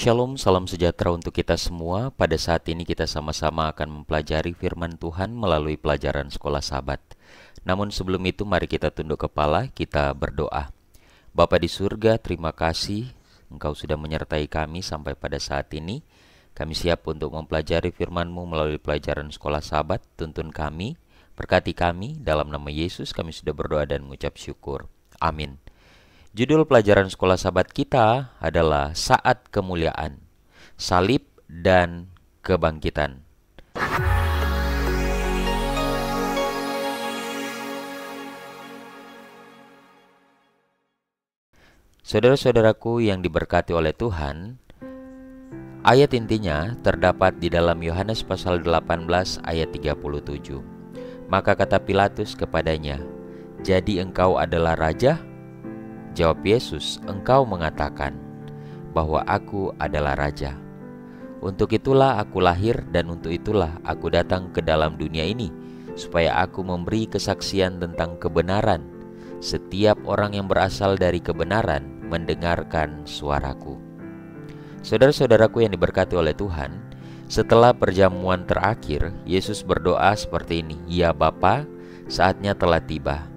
Shalom, salam sejahtera untuk kita semua. Pada saat ini kita sama-sama akan mempelajari firman Tuhan melalui pelajaran sekolah Sabat. Namun sebelum itu mari kita tunduk kepala, kita berdoa. Bapa di surga, terima kasih Engkau sudah menyertai kami sampai pada saat ini. Kami siap untuk mempelajari firman-Mu melalui pelajaran sekolah Sabat. Tuntun kami, berkati kami, dalam nama Yesus kami sudah berdoa dan mengucap syukur. Amin. Judul pelajaran sekolah Sabat kita adalah Saat Kemuliaan, Salib dan Kebangkitan. Saudara-saudaraku yang diberkati oleh Tuhan, ayat intinya terdapat di dalam Yohanes pasal 18 ayat 37. Maka kata Pilatus kepadanya, "Jadi engkau adalah raja?" Jawab Yesus, "Engkau mengatakan bahwa aku adalah raja. Untuk itulah aku lahir dan untuk itulah aku datang ke dalam dunia ini, supaya aku memberi kesaksian tentang kebenaran. Setiap orang yang berasal dari kebenaran mendengarkan suaraku." Saudara-saudaraku yang diberkati oleh Tuhan, setelah perjamuan terakhir, Yesus berdoa seperti ini, "Ya Bapa, saatnya telah tiba.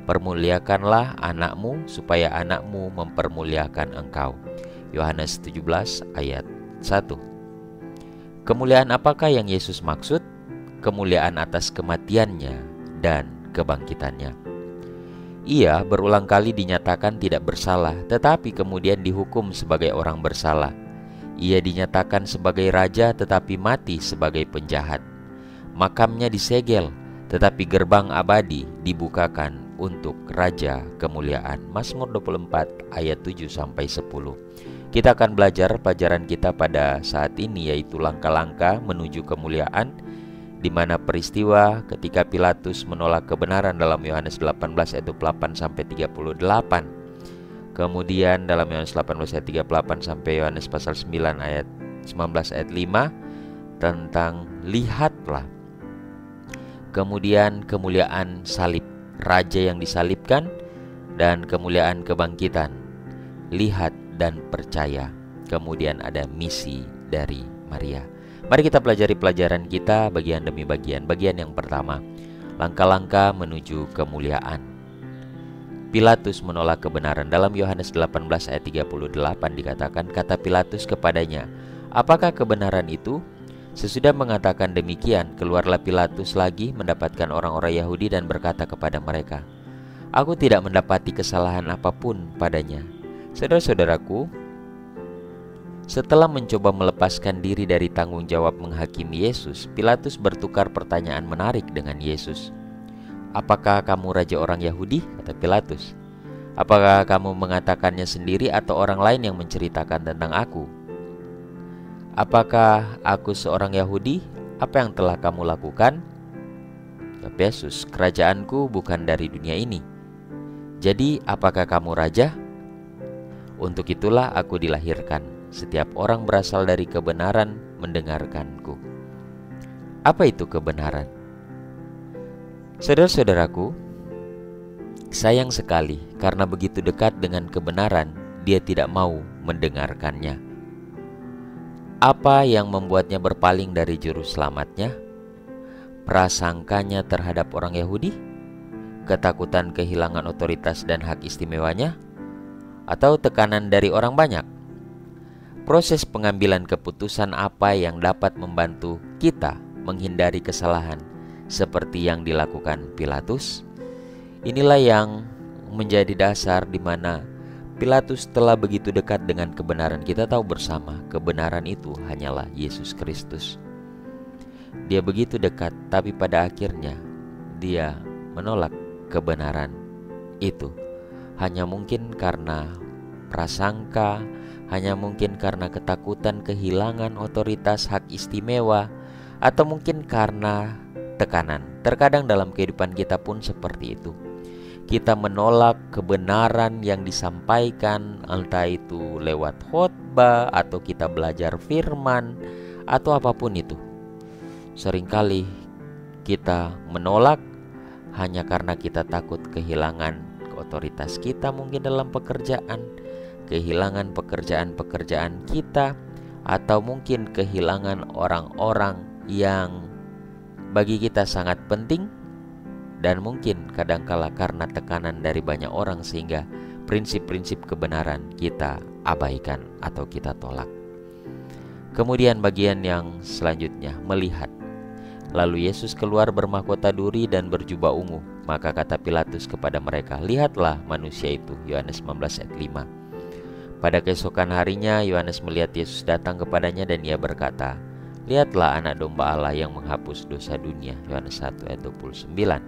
Permuliakanlah anakmu supaya anakmu mempermuliakan engkau." Yohanes 17 ayat 1. Kemuliaan apakah yang Yesus maksud? Kemuliaan atas kematiannya dan kebangkitannya. Ia berulang kali dinyatakan tidak bersalah, tetapi kemudian dihukum sebagai orang bersalah. Ia dinyatakan sebagai raja tetapi mati sebagai penjahat. Makamnya disegel, tetapi gerbang abadi dibukakan untuk Raja Kemuliaan. Mazmur 24 ayat 7-10. Kita akan belajar pelajaran kita pada saat ini, yaitu langkah-langkah menuju kemuliaan, di mana peristiwa ketika Pilatus menolak kebenaran dalam Yohanes 18 ayat 28-38. Kemudian dalam Yohanes 18 ayat 38 sampai Yohanes pasal 9 ayat 19 ayat 5 tentang lihatlah. Kemudian kemuliaan salib, raja yang disalibkan, dan kemuliaan kebangkitan, lihat dan percaya. Kemudian ada misi dari Maria. Mari kita pelajari pelajaran kita bagian demi bagian. Bagian yang pertama, langkah-langkah menuju kemuliaan. Pilatus menolak kebenaran. Dalam Yohanes 18 ayat 38 dikatakan, kata Pilatus kepadanya, "Apakah kebenaran itu?" Sesudah mengatakan demikian, keluarlah Pilatus lagi mendapatkan orang-orang Yahudi dan berkata kepada mereka, "Aku tidak mendapati kesalahan apapun padanya." Saudara-saudaraku, setelah mencoba melepaskan diri dari tanggung jawab menghakimi Yesus, Pilatus bertukar pertanyaan menarik dengan Yesus. "Apakah kamu raja orang Yahudi?" kata Pilatus. "Apakah kamu mengatakannya sendiri atau orang lain yang menceritakan tentang aku? Apakah aku seorang Yahudi? Apa yang telah kamu lakukan?" Jawab Yesus, "Kerajaanku bukan dari dunia ini. Jadi apakah kamu raja? Untuk itulah aku dilahirkan. Setiap orang berasal dari kebenaran mendengarkanku." Apa itu kebenaran? Saudara-saudaraku, sayang sekali karena begitu dekat dengan kebenaran, dia tidak mau mendengarkannya. Apa yang membuatnya berpaling dari juru selamatnya? Prasangkanya terhadap orang Yahudi? Ketakutan kehilangan otoritas dan hak istimewanya? Atau tekanan dari orang banyak? Proses pengambilan keputusan apa yang dapat membantu kita menghindari kesalahan seperti yang dilakukan Pilatus? Inilah yang menjadi dasar di mana Pilatus telah begitu dekat dengan kebenaran. Kita tahu bersama, kebenaran itu hanyalah Yesus Kristus. Dia begitu dekat, tapi pada akhirnya dia menolak kebenaran itu. Hanya mungkin karena prasangka, hanya mungkin karena ketakutan kehilangan otoritas, hak istimewa, atau mungkin karena tekanan. Terkadang dalam kehidupan kita pun seperti itu. Kita menolak kebenaran yang disampaikan, entah itu lewat khotbah atau kita belajar firman atau apapun itu. Seringkali kita menolak hanya karena kita takut kehilangan otoritas kita mungkin dalam pekerjaan, kehilangan pekerjaan-pekerjaan kita, atau mungkin kehilangan orang-orang yang bagi kita sangat penting, dan mungkin kadangkala karena tekanan dari banyak orang sehingga prinsip-prinsip kebenaran kita abaikan atau kita tolak. Kemudian bagian yang selanjutnya, melihat. Lalu Yesus keluar bermahkota duri dan berjubah ungu. Maka kata Pilatus kepada mereka, "Lihatlah manusia itu." Yohanes 19 ayat 5. Pada keesokan harinya Yohanes melihat Yesus datang kepadanya dan ia berkata, "Lihatlah anak domba Allah yang menghapus dosa dunia." Yohanes 1 ayat 29.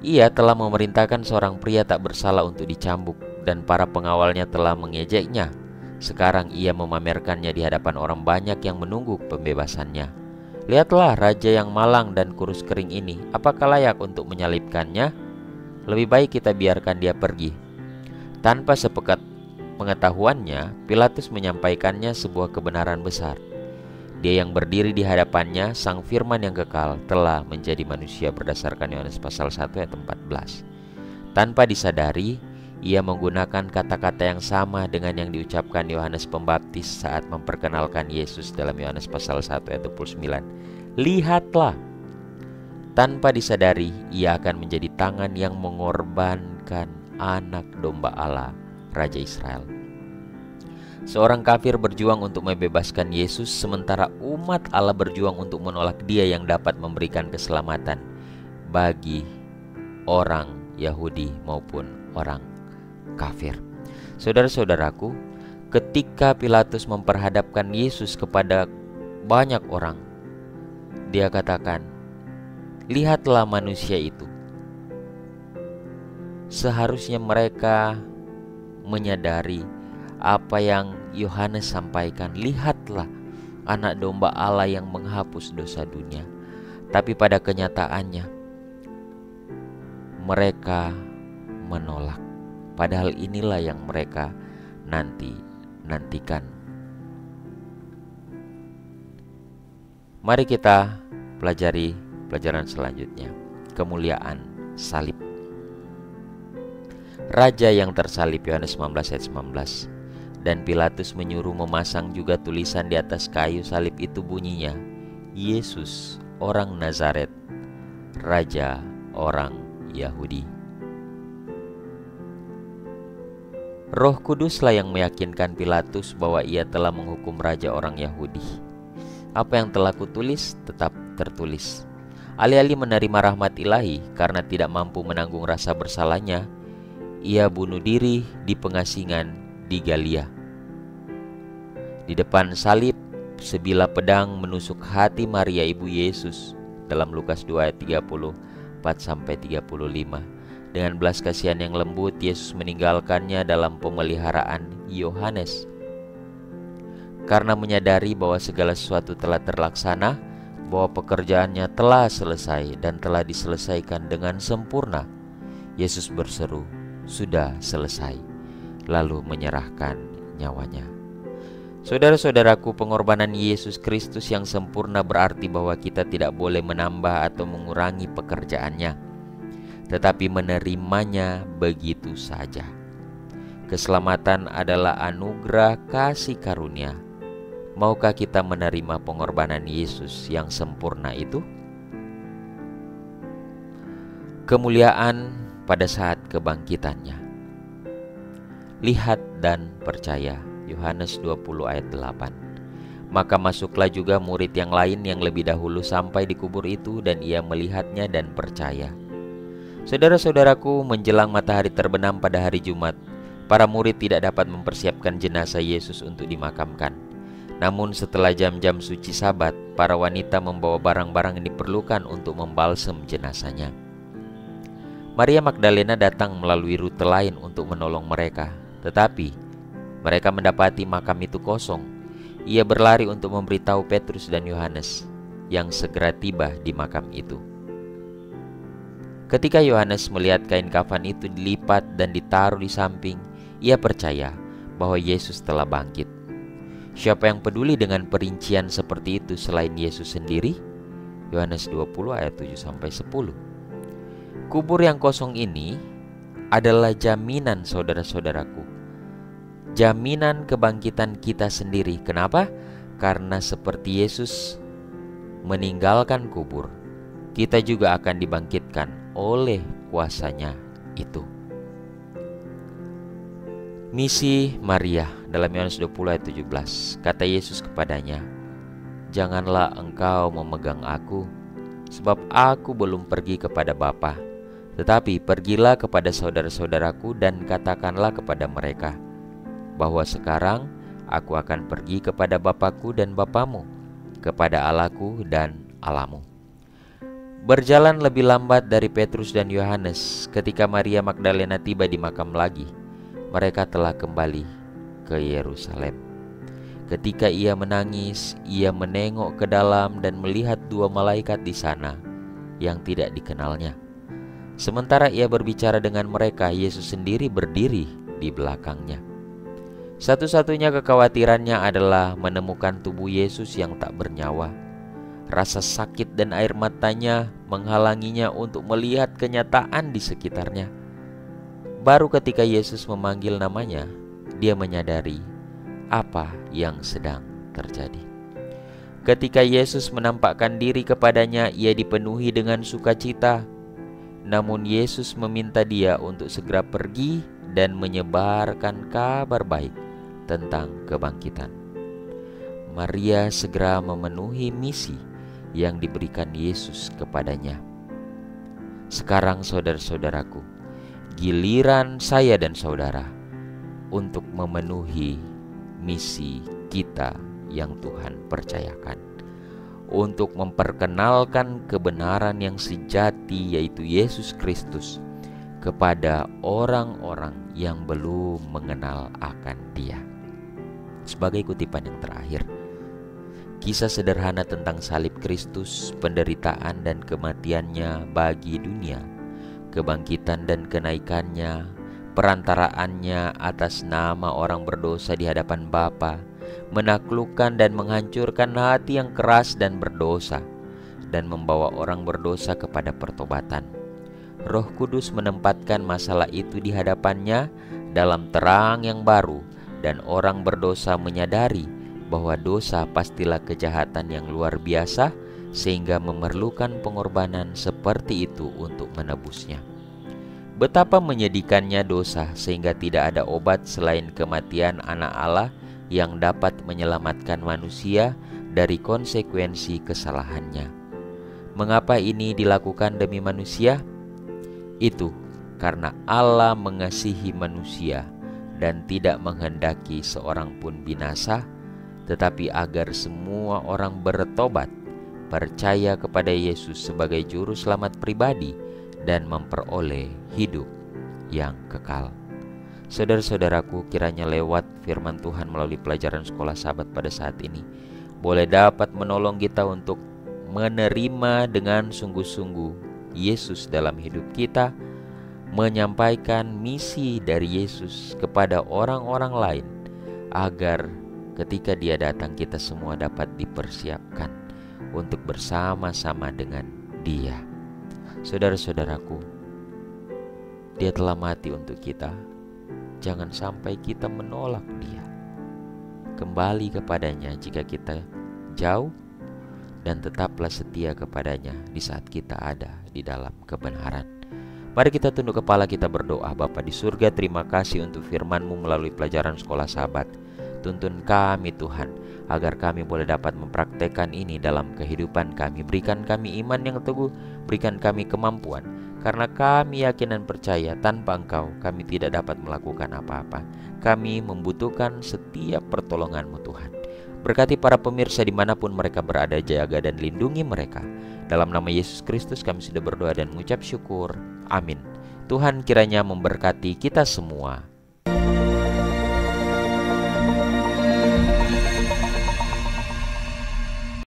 Ia telah memerintahkan seorang pria tak bersalah untuk dicambuk, dan para pengawalnya telah mengejeknya. Sekarang ia memamerkannya di hadapan orang banyak yang menunggu pembebasannya. "Lihatlah raja yang malang dan kurus kering ini. Apakah layak untuk menyalibkannya? Lebih baik kita biarkan dia pergi." Tanpa sepekat pengetahuannya, Pilatus menyampaikannya sebuah kebenaran besar. Dia yang berdiri di hadapannya, Sang Firman yang kekal, telah menjadi manusia berdasarkan Yohanes pasal 1 ayat 14. Tanpa disadari, ia menggunakan kata-kata yang sama dengan yang diucapkan Yohanes Pembaptis saat memperkenalkan Yesus dalam Yohanes pasal 1 ayat 29. "Lihatlah." Tanpa disadari, ia akan menjadi tangan yang mengorbankan anak domba Allah, Raja Israel. Seorang kafir berjuang untuk membebaskan Yesus, sementara umat Allah berjuang untuk menolak Dia yang dapat memberikan keselamatan bagi orang Yahudi maupun orang kafir. Saudara-saudaraku, ketika Pilatus memperhadapkan Yesus kepada banyak orang, dia katakan, "Lihatlah manusia itu." Seharusnya mereka menyadari apa yang Yohanes sampaikan, "Lihatlah anak domba Allah yang menghapus dosa dunia." Tapi pada kenyataannya mereka menolak. Padahal inilah yang mereka nantikan. Mari kita pelajari pelajaran selanjutnya, kemuliaan salib. Raja yang tersalib, Yohanes 19 ayat 19. Dan Pilatus menyuruh memasang juga tulisan di atas kayu salib itu, bunyinya, "Yesus, orang Nazaret, Raja orang Yahudi." Roh Kuduslah yang meyakinkan Pilatus bahwa ia telah menghukum raja orang Yahudi. Apa yang telah kutulis tetap tertulis. Alih-alih menerima rahmat ilahi karena tidak mampu menanggung rasa bersalahnya, ia bunuh diri di pengasingan di Galilea. Di depan salib, sebilah pedang menusuk hati Maria ibu Yesus dalam Lukas 2 ayat 34-35. Dengan belas kasihan yang lembut, Yesus meninggalkannya dalam pemeliharaan Yohanes. Karena menyadari bahwa segala sesuatu telah terlaksana, bahwa pekerjaannya telah selesai dan telah diselesaikan dengan sempurna, Yesus berseru, "Sudah selesai," lalu menyerahkan nyawanya. Saudara-saudaraku, pengorbanan Yesus Kristus yang sempurna berarti bahwa kita tidak boleh menambah atau mengurangi pekerjaannya, tetapi menerimanya begitu saja. Keselamatan adalah anugerah kasih karunia. Maukah kita menerima pengorbanan Yesus yang sempurna itu? Kemuliaan pada saat kebangkitannya. Lihat dan percaya, Yohanes 20 ayat 8. Maka masuklah juga murid yang lain yang lebih dahulu sampai di kubur itu, dan ia melihatnya dan percaya. Saudara-saudaraku, menjelang matahari terbenam pada hari Jumat, para murid tidak dapat mempersiapkan jenazah Yesus untuk dimakamkan. Namun setelah jam-jam suci Sabat, para wanita membawa barang-barang yang diperlukan untuk membalsem jenazahnya. Maria Magdalena datang melalui rute lain untuk menolong mereka, tetapi mereka mendapati makam itu kosong. Ia berlari untuk memberitahu Petrus dan Yohanes, yang segera tiba di makam itu. Ketika Yohanes melihat kain kafan itu dilipat dan ditaruh di samping, ia percaya bahwa Yesus telah bangkit. Siapa yang peduli dengan perincian seperti itu selain Yesus sendiri? Yohanes 20 ayat 7-10. Kubur yang kosong ini adalah jaminan, saudara-saudaraku, jaminan kebangkitan kita sendiri. Kenapa? Karena seperti Yesus meninggalkan kubur, kita juga akan dibangkitkan oleh kuasanya itu. Misi Maria dalam Yohanes 20 ayat 17. Kata Yesus kepadanya, "Janganlah engkau memegang aku, sebab aku belum pergi kepada Bapa. Tetapi pergilah kepada saudara-saudaraku dan katakanlah kepada mereka bahwa sekarang aku akan pergi kepada Bapakku dan Bapamu, kepada Allahku dan Allahmu." Berjalan lebih lambat dari Petrus dan Yohanes, ketika Maria Magdalena tiba di makam lagi, mereka telah kembali ke Yerusalem. Ketika ia menangis, ia menengok ke dalam dan melihat dua malaikat di sana yang tidak dikenalnya. Sementara ia berbicara dengan mereka, Yesus sendiri berdiri di belakangnya. Satu-satunya kekhawatirannya adalah menemukan tubuh Yesus yang tak bernyawa. Rasa sakit dan air matanya menghalanginya untuk melihat kenyataan di sekitarnya. Baru ketika Yesus memanggil namanya, dia menyadari apa yang sedang terjadi. Ketika Yesus menampakkan diri kepadanya, ia dipenuhi dengan sukacita. Namun Yesus meminta dia untuk segera pergi dan menyebarkan kabar baik tentang kebangkitan. Maria segera memenuhi misi yang diberikan Yesus kepadanya. Sekarang saudara-saudaraku, giliran saya dan saudara untuk memenuhi misi kita yang Tuhan percayakan, untuk memperkenalkan kebenaran yang sejati, yaitu Yesus Kristus, kepada orang-orang yang belum mengenal akan Dia. Sebagai kutipan yang terakhir, kisah sederhana tentang salib Kristus, penderitaan dan kematiannya bagi dunia, kebangkitan dan kenaikannya, perantaraannya atas nama orang berdosa di hadapan Bapa, menaklukkan dan menghancurkan hati yang keras dan berdosa, dan membawa orang berdosa kepada pertobatan. Roh Kudus menempatkan masalah itu di hadapannya dalam terang yang baru, dan orang berdosa menyadari bahwa dosa pastilah kejahatan yang luar biasa, sehingga memerlukan pengorbanan seperti itu untuk menebusnya. Betapa menyedihkannya dosa, sehingga tidak ada obat selain kematian Anak Allah yang dapat menyelamatkan manusia dari konsekuensi kesalahannya. Mengapa ini dilakukan demi manusia? Itu karena Allah mengasihi manusia dan tidak menghendaki seorang pun binasa, tetapi agar semua orang bertobat, percaya kepada Yesus sebagai juru selamat pribadi, dan memperoleh hidup yang kekal. Saudara-saudaraku, kiranya lewat firman Tuhan melalui pelajaran sekolah Sabat pada saat ini boleh dapat menolong kita untuk menerima dengan sungguh-sungguh Yesus dalam hidup kita, menyampaikan misi dari Yesus kepada orang-orang lain, agar ketika Dia datang kita semua dapat dipersiapkan untuk bersama-sama dengan Dia. Saudara-saudaraku, Dia telah mati untuk kita. Jangan sampai kita menolak Dia. Kembali kepadanya jika kita jauh, dan tetaplah setia kepadanya di saat kita ada di dalam kebenaran. Mari kita tunduk kepala, kita berdoa. Bapa di surga, terima kasih untuk firman-Mu melalui pelajaran sekolah Sabat. Tuntun kami Tuhan, agar kami boleh dapat mempraktekkan ini dalam kehidupan kami. Berikan kami iman yang teguh, berikan kami kemampuan, karena kami yakin dan percaya tanpa Engkau kami tidak dapat melakukan apa-apa. Kami membutuhkan setiap pertolongan-Mu Tuhan. Berkati para pemirsa dimanapun mereka berada, jaga dan lindungi mereka. Dalam nama Yesus Kristus kami sudah berdoa dan mengucap syukur. Amin. Tuhan kiranya memberkati kita semua.